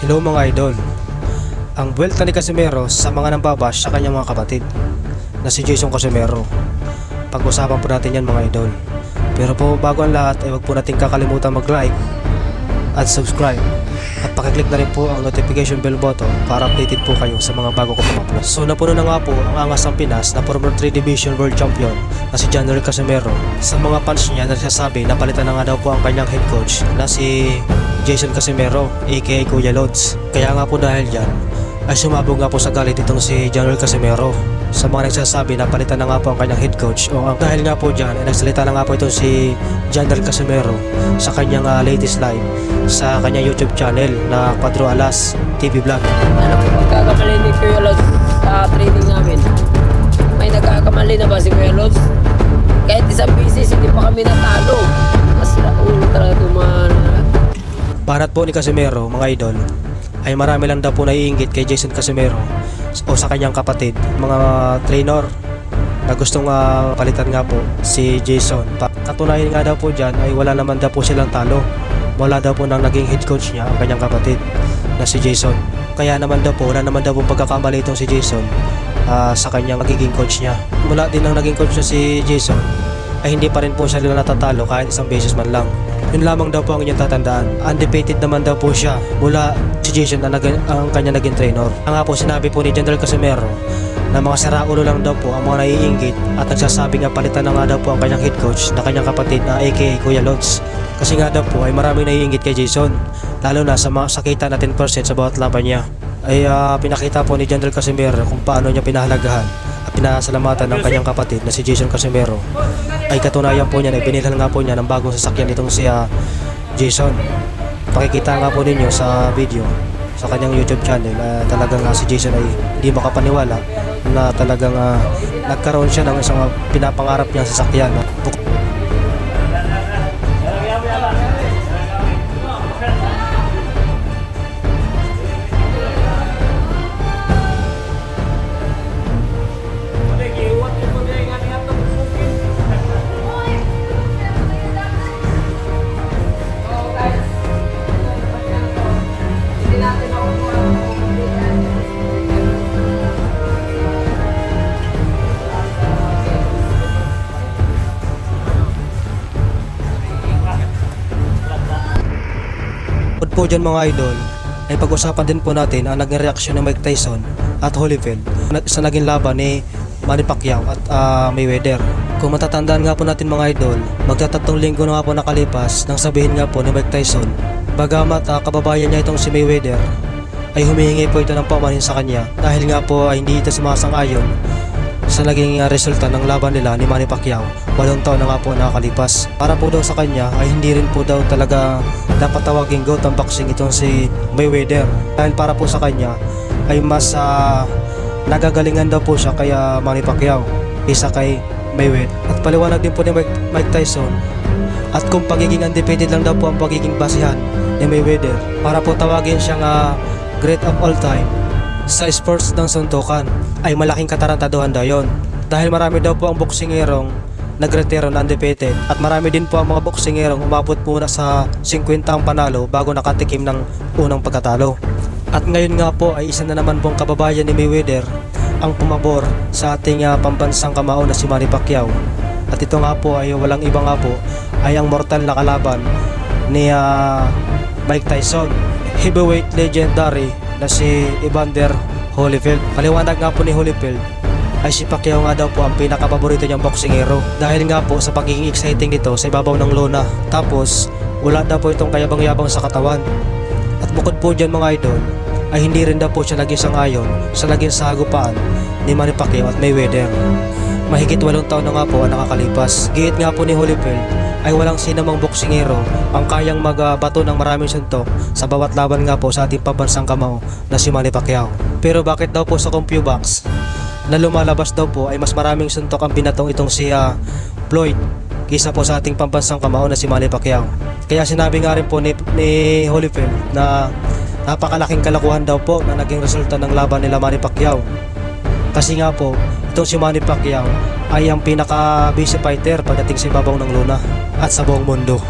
Hello mga idol. Ang buwelta ni Casimero sa mga nambabash sa kanyang mga kapatid na si Jason Casimero. Pag-usapan po natin yan mga idol. Pero po bago ang lahat ay huwag po natin kakalimutan mag-like at subscribe. At pakiclick na rin po ang notification bell button para updated po kayo sa mga bago ko pang-upload. So napuno na nga po ang angas ng Pinas na former 3 Division World Champion na si January Casimero. Sa mga fans niya na nagsasabi na palitan na nga daw po ang kanyang head coach na si Jason Casimero aka Kuya Lods. Kaya nga po dahil dyan ay sumabog nga po sa galit itong si January Casimero sa mga nagsasabi na palitan na nga po ang kanyang head coach. Dahil nga po dyan ay nagsalita na nga po itong si January Casimero sa kanyang latest live sa kanyang YouTube channel na Cuatro Alas TV Vlog. Ano po pagkakamali ni Kuya Lods sa training namin? May nagkakamali na ba si Kuya Lods? Kahit isang beses hindi pa kami natalo. Mas ulo talaga tumahan. Banat po ni Casimero mga idol ay marami lang daw po naiinggit kay Jason Casimero o sa kanyang kapatid, mga trainer na gustong palitan nga po si Jason. Katunayan nga daw po dyan ay wala naman daw po silang talo. Wala daw po nang naging head coach niya ang kanyang kapatid na si Jason. Kaya naman daw po wala naman daw po pagkakamali itong si Jason sa kanyang magiging coach niya. Mula din ang naging coach niya si Jason ay hindi pa rin po siya nila natatalo kahit isang beses man lang. Yun lamang daw po ang inyong tatandaan. Undefeated naman daw po siya mula si Jason ang kanya naging trainer. Ang nga po sinabi po ni General Casimero na mga saraulo lang daw po ang mga naiinggit at nagsasabi nga palitan na nga daw po ang kanyang head coach na kanyang kapatid na aka Kuya Lods. Kasi nga daw po ay maraming naiinggit kay Jason, lalo na sa sakita na 10% sa bawat laban niya. Ay pinakita po ni General Casimero kung paano niya pinahalagahan at pinasalamatan ng kanyang kapatid na si Jason Casimero. Ay katunayan po niya na binilhan nga po niya ng bagong sasakyan itong si Jason. Pakikita nga po ninyo sa video sa kanyang YouTube channel talagang si Jason ay hindi makapaniwala na talagang nagkaroon siya ng isang pinapangarap niyang sasakyan. Po dyan mga idol ay pag-usapan din po natin ang naging reaksyon ng Mike Tyson at Holyfield sa naging laban ni Manny Pacquiao at Mayweather. Kung matatandaan nga po natin mga idol, magtatatlong linggo na nga po nakalipas nang sabihin nga po ni Mike Tyson bagamat kababayan niya itong si Mayweather ay humihingi po ito ng paumanhin sa kanya dahil nga po ay hindi ito sumasang-ayon sa naging resulta ng laban nila ni Manny Pacquiao. 8 taon na nga po nakakalipas. Para po daw sa kanya ay hindi rin po daw talaga dapat tawaging GOAT ang boxing itong si Mayweather. Dahil para po sa kanya ay mas nagagalingan daw po siya kay Manny Pacquiao isa kay Mayweather. At paliwanag din po ni Mike Tyson at kung pagiging undefeated lang daw po ang pagiging basihan ni Mayweather para po tawagin siyang great of all time sa sports ng suntukan ay malaking katarantaduhan daw yun. Dahil marami daw po ang boksingerong nagretiro na undefeated at marami din po ang mga boksingerong umabot muna sa 50 ang panalo bago nakatikim ng unang pagkatalo. At ngayon nga po ay isa na naman pong kababayan ni Mayweather ang pumabor sa ating pambansang kamao na si Manny Pacquiao. At ito nga po ay walang iba nga po ay ang mortal na kalaban ni Mike Tyson, heavyweight legendary na si Evander Holyfield. Paliwanag nga po ni Holyfield ay si Pacquiao nga daw po ang pinakapaborito niyang boksingero dahil nga po sa pagiging exciting nito sa ibabaw ng lona. Tapos wala daw po itong kayabang-yabang sa katawan. At bukod po dyan mga idol ay hindi rin daw po siya naging sangayon sa naging sagupaan ni Manny Pacquiao at Mayweather. Mahigit 8 taon na nga po ang nakakalipas. Giit nga po ni Holyfield ay walang sinamang boksingero ang kayang magbato ng maraming suntok sa bawat laban nga po sa ating pambansang kamao na si Manny Pacquiao. Pero bakit daw po sa CompuBox na lumalabas daw po ay mas maraming suntok ang binatong itong si Floyd kaysa po sa ating pambansang kamao na si Manny Pacquiao? Kaya sinabi nga rin po ni Holyfield na napakalaking kalakuhan daw po na naging resulta ng laban nila Manny Pacquiao. Kasi nga po itong si Manny Pacquiao ay ang pinaka-busy fighter pagdating sa ibabaw ng luna at sa buong mundo.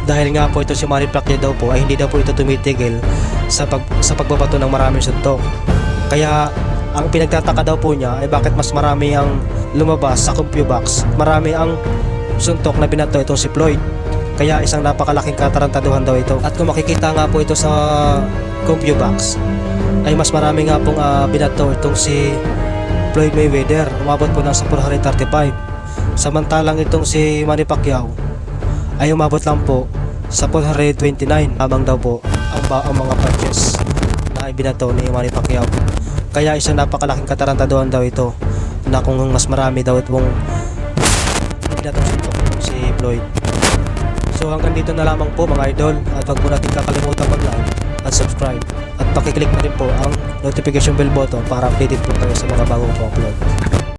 Dahil nga po ito si Manny Pacquiao daw po ay hindi daw po ito tumitigil sa pagbabato ng maraming suntok. Kaya ang pinagtataka daw po niya ay bakit mas marami ang lumabas sa CompuBox. Marami ang suntok na binato itong si Floyd. Kaya isang napakalaking katarantaduhan daw ito. At kung makikita nga po ito sa CompuBox, ay mas marami nga pong binato itong si Floyd Mayweather. Umabot po ng sa 435. Samantalang itong si Manny Pacquiao ay umabot lang po sa 429 habang daw po ang mga punches na ibinato ni Manny Pacquiao. Kaya isang napakalaking katarantaduhan daw ito na kung mas marami daw itong binatong suntok si Floyd. So hanggang dito na lamang po mga idol, at wag po natin kakalimutan mag-like at subscribe at pakiclick na rin po ang notification bell button para updated po kayo sa mga bagong upload.